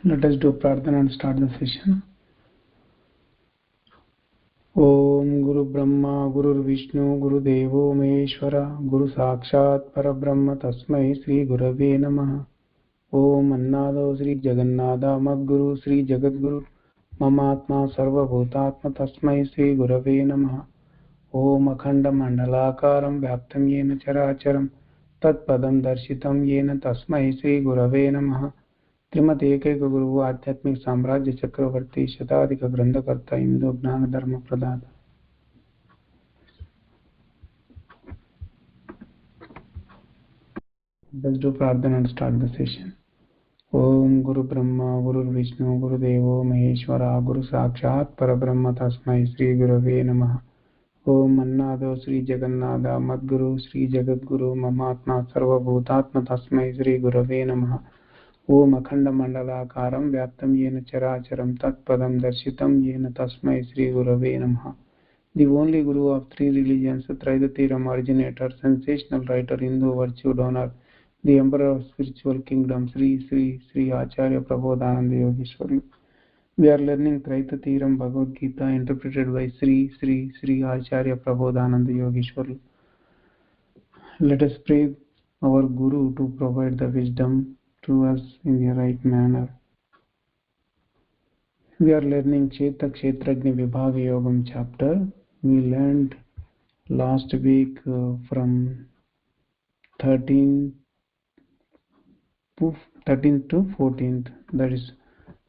Let us do Prarthana and start the session. Om Guru Brahma Guru Vishnu Guru Devo Maheshwara Guru Sakshat Parabrahma Tasmai Sri Gurave Namaha. Om Annado Sri Jagannatha Madguru Sri Jagadguru Mamatma Sarva Bhutatma Tasmai Sri Gurave Namaha. Om Akhanda Mandalakaram Vyaptam Yena Characharam Tat Padam Darshitam Yena Tasmai Sri Gurave Namaha. Shrimad एकैक गुरु आध्यात्मिक साम्राज्य चक्रवर्ती शताधिक ग्रंथकर्ता हिंदू ज्ञान धर्म प्रदाता. Let's do प्रार्थना and start the session. ओम गुरु ब्रह्मा गुरु विष्णु गुरु देवो महेश्वरा गुरु साक्षात् परब्रह्म तस्मै श्री गुरवे नमः. ओम अन्नादो श्री जगन्नाथ मद्गुरु श्री जगद्गुरु ममात्मा सर्वभूतात्म तस्मै श्री गुरवे नमः. ओम अखंडमंडलाकारं व्याप्तं येन चराचरं तत्पदं दर्शितं येन तस्मै श्री गुरवे नमः. The only Guru of three religions, Traidatiram originator, sensational writer, Hindu virtue donor, the emperor of spiritual kingdom, Sri Sri Sri Acharya Prabodhananda Yogeshwari. We are learning Traidatiram Bhagavad Gita interpreted by Sri Sri Sri Acharya Prabodhananda Yogeshwari. Let us pray our Guru to provide the wisdom to us in the right manner. We are learning Kshetragna Vibhaga Yogam chapter. We learned last week from 13 to 14th, that is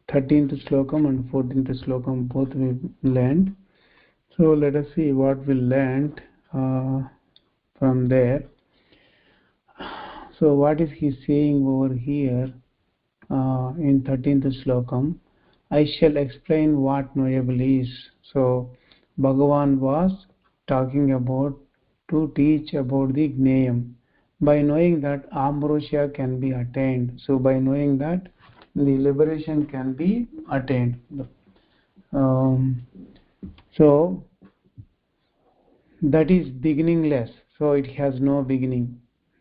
13th Slokam and 14th Slokam, both we learned. So let us see what we learned from there. So what is he saying over here in 13th Slokam? I shall explain what knowable is. So Bhagavan was talking about to teach about the Gnayam. By knowing that ambrosia can be attained, so by knowing that the liberation can be attained. So that is beginningless, so it has no beginning.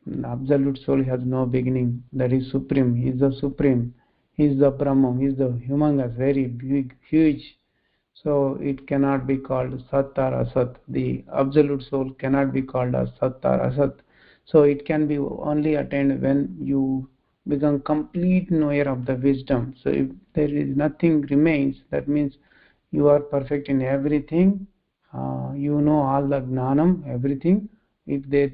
The absolute soul has no beginning. That is supreme. He is the supreme. He is the Brahman. He is the humongous, very big, huge. So it cannot be called Sat or Asat. The absolute soul cannot be called as Sat or Asat. So it can be only attained when you become complete knower of the wisdom. So if there is nothing remains, that means you are perfect in everything. You know all the gnanam, everything. If there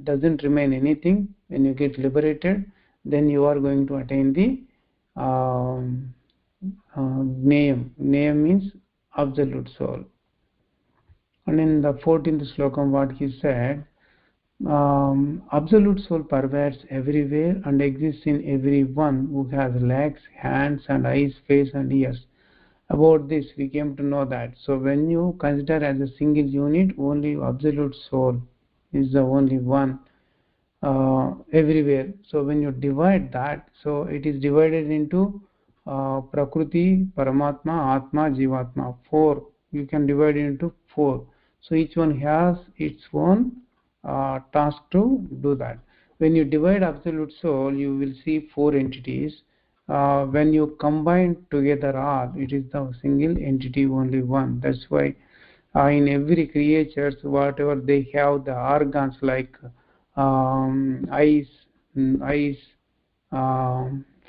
doesn't remain anything, when you get liberated, then you are going to attain the Gnayam. Gnayam means absolute soul. And in the 14th slokam, what he said, absolute soul pervades everywhere and exists in everyone who has legs, hands and eyes, face and ears. About this we came to know that. So when you consider as a single unit, only absolute soul is the only one everywhere. So when you divide that, so it is divided into Prakriti, Paramatma, Atma, Jivatma. Four. You can divide it into four. So each one has its own task to do that. When you divide absolute soul, you will see four entities. When you combine together all, it is the single entity, only one. That's why in every creatures, whatever they have, the organs like eyes, eyes,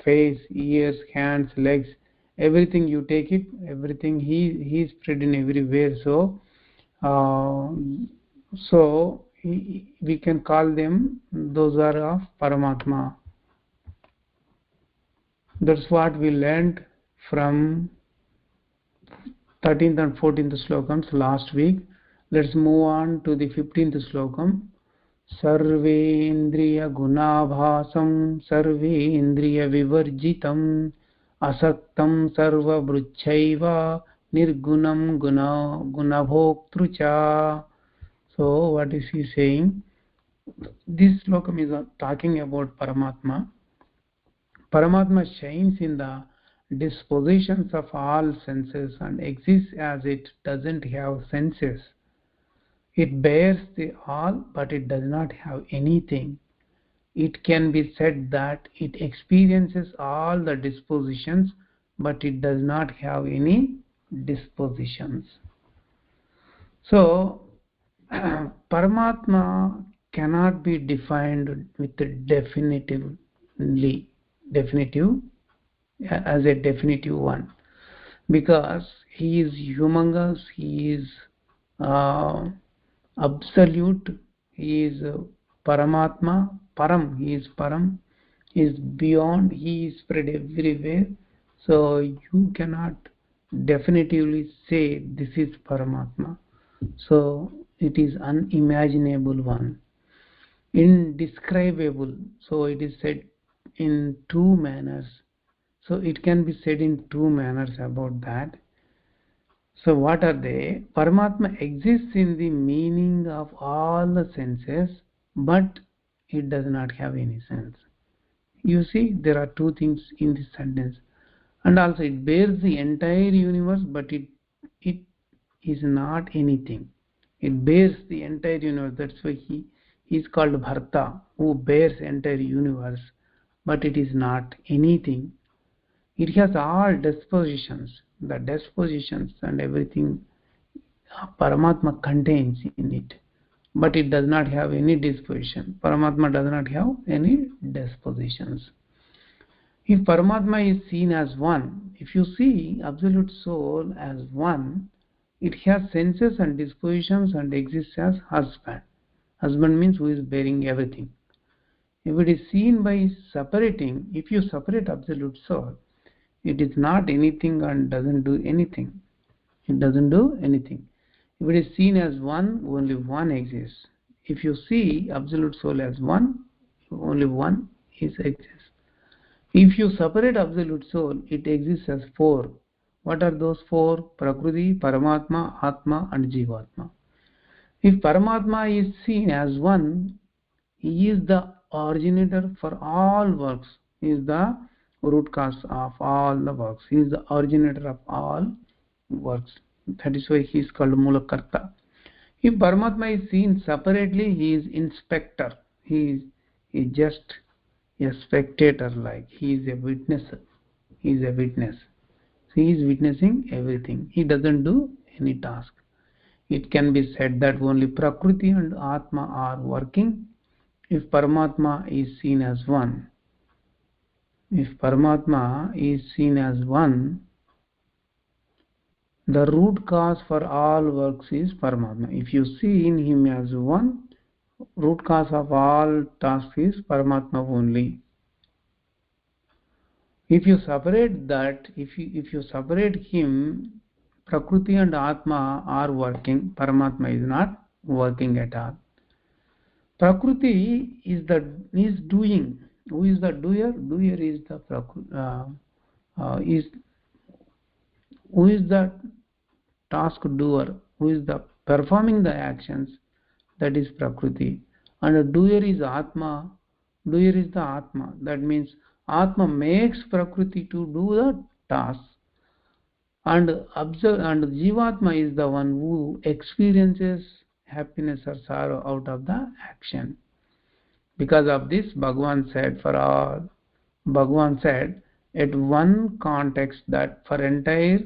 face, ears, hands, legs, everything you take it, everything he is spread in everywhere. So we can call them, those are of Paramatma. That's what we learned from 13th and 14th slokams last week. Let's move on to the 15th slokam. सर्वेन्द्रिय गुणाभासं सर्वेन्द्रिय विवर्जितं असक्तं सर्वभृच्छैव निर्गुणं गुणभोक्तृ च. So what is he saying? This slokam is talking about Paramatma. Paramatma shines in the dispositions of all senses and exists as it doesn't have senses. It bears the all, but it does not have anything. it can be said that it experiences all the dispositions, but it does not have any dispositions. So, Paramatma cannot be defined with a definitive as a definitive one, because he is humongous, he is uh, absolute, he is Paramatma, Param, he is Param, he is beyond, he is spread everywhere. So you cannot definitively say this is Paramatma. So it is unimaginable one, indescribable. So it is said in two manners. So it can be said in two manners about that. So what are they? Paramatma exists in the meaning of all the senses, but it does not have any sense. You see, there are two things in this sentence. And also it bears the entire universe, but it is not anything. It bears the entire universe. That's why he is called Bharta, who bears entire universe, but it is not anything. It has all dispositions. The dispositions and everything Paramatma contains in it, but it does not have any disposition. Paramatma does not have any dispositions. If Paramatma is seen as one, if you see Absolute Soul as one, it has senses and dispositions and exists as husband. Husband means who is bearing everything. If it is seen by separating, if you separate Absolute Soul, it is not anything and doesn't do anything. It doesn't do anything. If it is seen as one, only one exists. If you see Absolute Soul as one, only one exists. If you separate Absolute Soul, it exists as four. What are those four? Prakriti, Paramatma, Atma and Jivatma. If Paramatma is seen as one, he is the originator for all works. He is the root cause of all the works. He is the originator of all works. That is why he is called Mulakarta. If Paramatma is seen separately, he is inspector. He is just a spectator, like he is a witness. He is a witness. So he is witnessing everything. He doesn't do any task. It can be said that only Prakriti and Atma are working. If Paramatma is seen as one, if Paramatma is seen as one, the root cause for all works is Paramatma. If you see in him as one, root cause of all tasks is Paramatma only. If you separate that, if you separate him, Prakriti and Atma are working, Paramatma is not working at all. Prakriti is doing. Who is the doer? Doer is the is who is the task doer? Who is the performing the actions? That is Prakriti. And the doer is Atma. Doer is the Atma. That means Atma makes Prakriti to do the task. And Jivatma is the one who experiences happiness or sorrow out of the action. Because of this, Bhagavan said at one context that for entire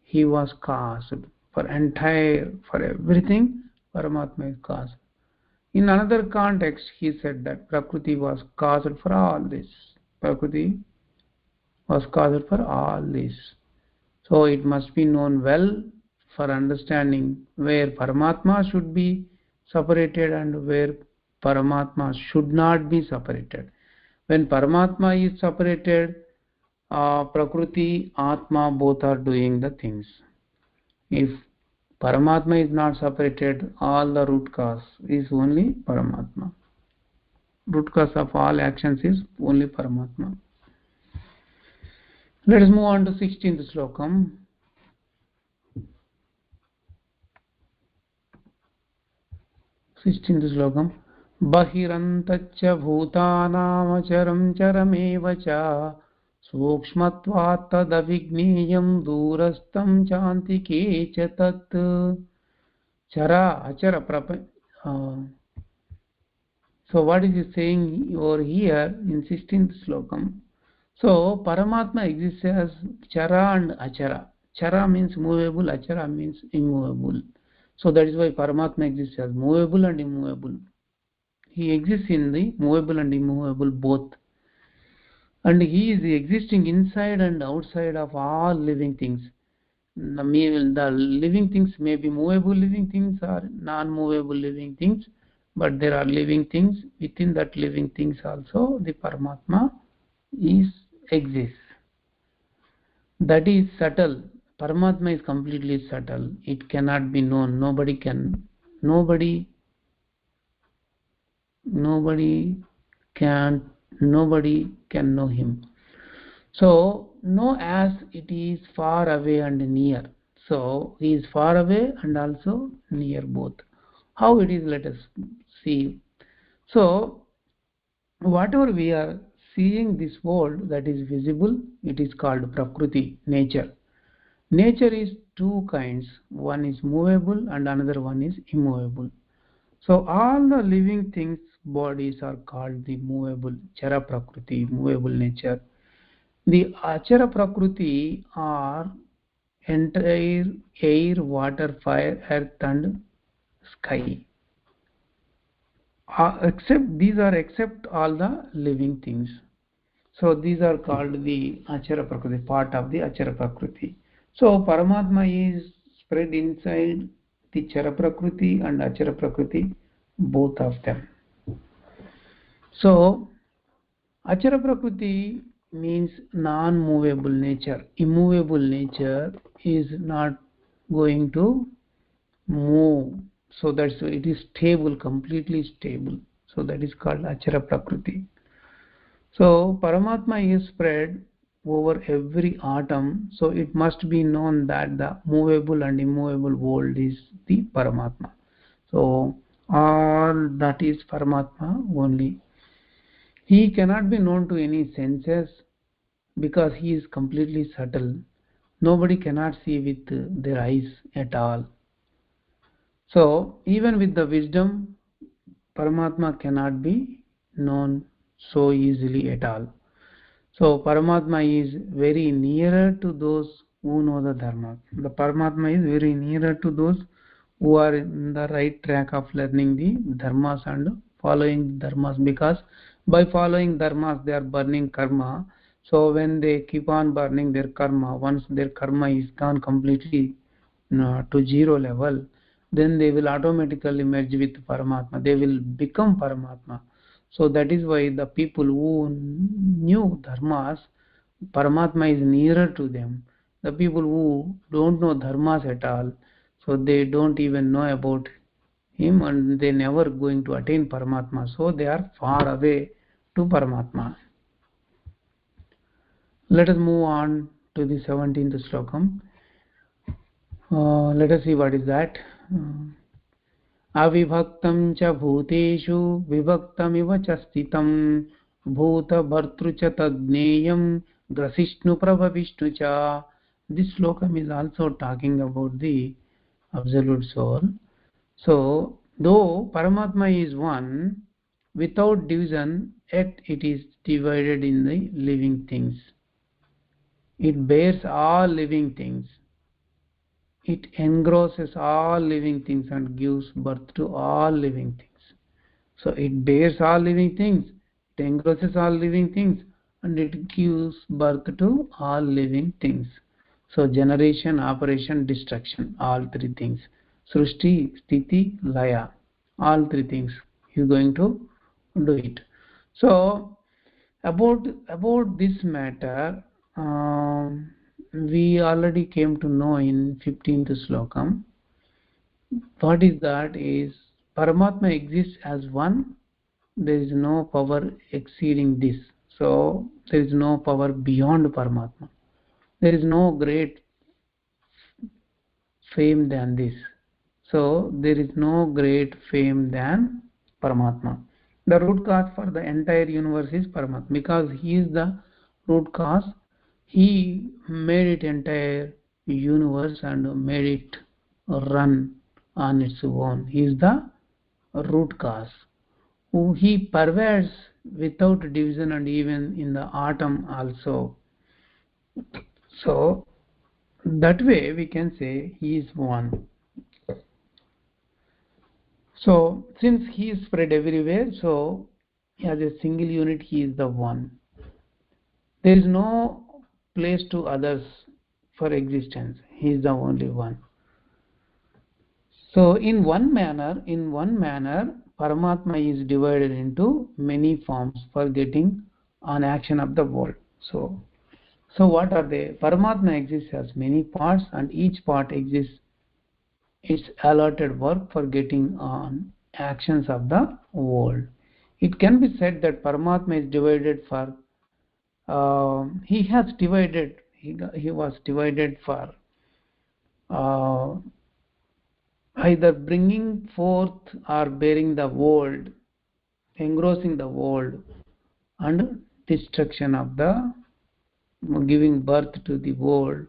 he was caused. For everything, Paramatma is caused. In another context, he said that Prakriti was caused for all this. Prakriti was caused for all this. So it must be known well for understanding where Paramatma should be separated and where Paramatma should not be separated. When Paramatma is separated, Prakriti, Atma both are doing the things. If Paramatma is not separated, all the root cause is only Paramatma. Root cause of all actions is only Paramatma. Let us move on to 16th Slokam. 16th Slokam. Bahirantaccha bhutanaamacharam charameva cha सूक्ष्मत्वात् तदविज्ञेयं दूरस्थं चान्तिके च तत् चरा अचर So what is he saying over here in 16th slokam? So Paramatma exists as Chara and Achara. Chara means movable, Achara means immovable. So that is why Paramatma exists as movable and immovable. He exists in the movable and immovable both. And he is existing inside and outside of all living things. The living things may be movable living things or non-movable living things, but there are living things. Within that living things also the Paramatma exists. That is subtle. Paramatma is completely subtle. It cannot be known. Nobody nobody can nobody can know him. So know as it is far away and near. So he is far away and also near both. How it is, let us see. So whatever we are seeing this world that is visible, it is called Prakriti, nature. Nature is two kinds. One is movable and another one is immovable. So all the living things bodies are called the movable, Chara Prakriti, movable nature. The Achara Prakriti are entire air, water, fire, earth and sky. Except all the living things. So these are called the Achara Prakriti, part of the Achara Prakriti. So Paramatma is spread inside the Chara Prakriti and Achara Prakriti, both of them. So Achara Prakriti means non-movable nature. Immovable nature is not going to move. So that's why it is stable, completely stable. So that is called Achara Prakriti. So Paramatma is spread over every atom. So it must be known that the movable and immovable world is the Paramatma. So all that is Paramatma only. He cannot be known to any senses because he is completely subtle. Nobody cannot see with their eyes at all. So even with the wisdom, Paramatma cannot be known so easily at all. So Paramatma is very nearer to those who know the Dharma. The Paramatma is very nearer to those who are in the right track of learning the Dharmas and following Dharmas, because by following Dharmas they are burning karma. So when they keep on burning their karma, once their karma is gone completely to zero level, then they will automatically merge with Paramatma. They will become Paramatma. So that is why the people who knew dharmas, Paramatma is nearer to them. The people who don't know dharmas at all, so they don't even know about him and they never going to attain Paramatma. So they are far away to Paramatma. Let us move on to the 17th slokam. Let us see what is that. अविभक्तं च भूतेषु विभक्तमिव च स्थितं भूतभर्तृ च तज्ज्ञेयं ग्रसिष्णुप्रभविष्णु च. This slokam is also talking about the absolute soul. So though Paramatma is one without division, yet it is divided in the living things. It bears all living things. It engrosses all living things and gives birth to all living things. So it bears all living things, it engrosses all living things, and it gives birth to all living things. So generation, operation, destruction, all three things. Srushti, Sthiti, Laya, all three things he is going to do it. So about this matter, we already came to know in 15th slokam. What is that is Paramatma exists as one. There is no power exceeding this. So there is no power beyond Paramatma. There is no great fame than this. So there is no great fame than Paramatma. The root cause for the entire universe is Paramatma, because he is the root cause. He made it entire universe and made it run on its own. He is the root cause. who he pervades without division and even in the atom also. So that way we can say he is one. So since he is spread everywhere, so as a single unit he is the one. There is no place to others for existence. He is the only one. So in one manner, Paramatma is divided into many forms for getting an action of the world. So what are they? Paramatma exists as many parts, and each part exists its allotted work for getting on actions of the world. It can be said that Paramatma is divided for he has divided he was divided for uh, either bringing forth or bearing the world, engrossing the world, and destruction of the giving birth to the world,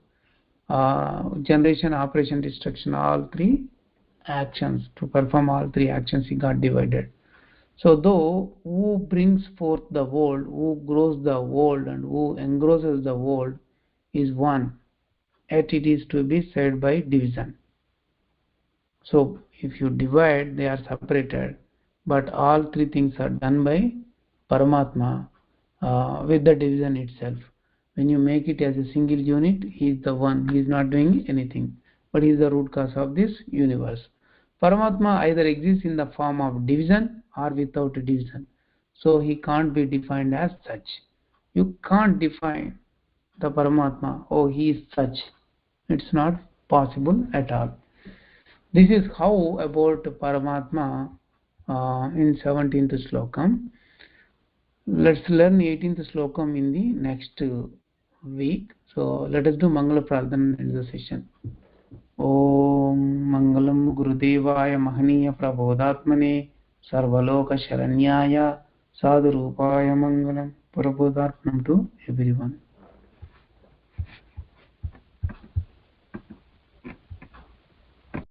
generation, operation, destruction, all three actions. To perform all three actions he got divided. So though who brings forth the world, who grows the world, and who engrosses the world is one, yet it is to be said by division. So if you divide, they are separated, but all three things are done by Paramatma with the division itself. When you make it as a single unit, he is the one, he is not doing anything, but he is the root cause of this universe. Paramatma either exists in the form of division or without division, so he can't be defined as such. You can't define the Paramatma, oh he is such. It's not possible at all. This is how about Paramatma in 17th Slokam. Let's learn 18th Slokam in the next week. So let us do Mangala Prarthana in the session. Om Mangalam Gurudevaya Mahaniya Prabodhatmane Sarvaloka Sharanyaya Sadhurupaya Mangalam. Prabodhatmam to everyone.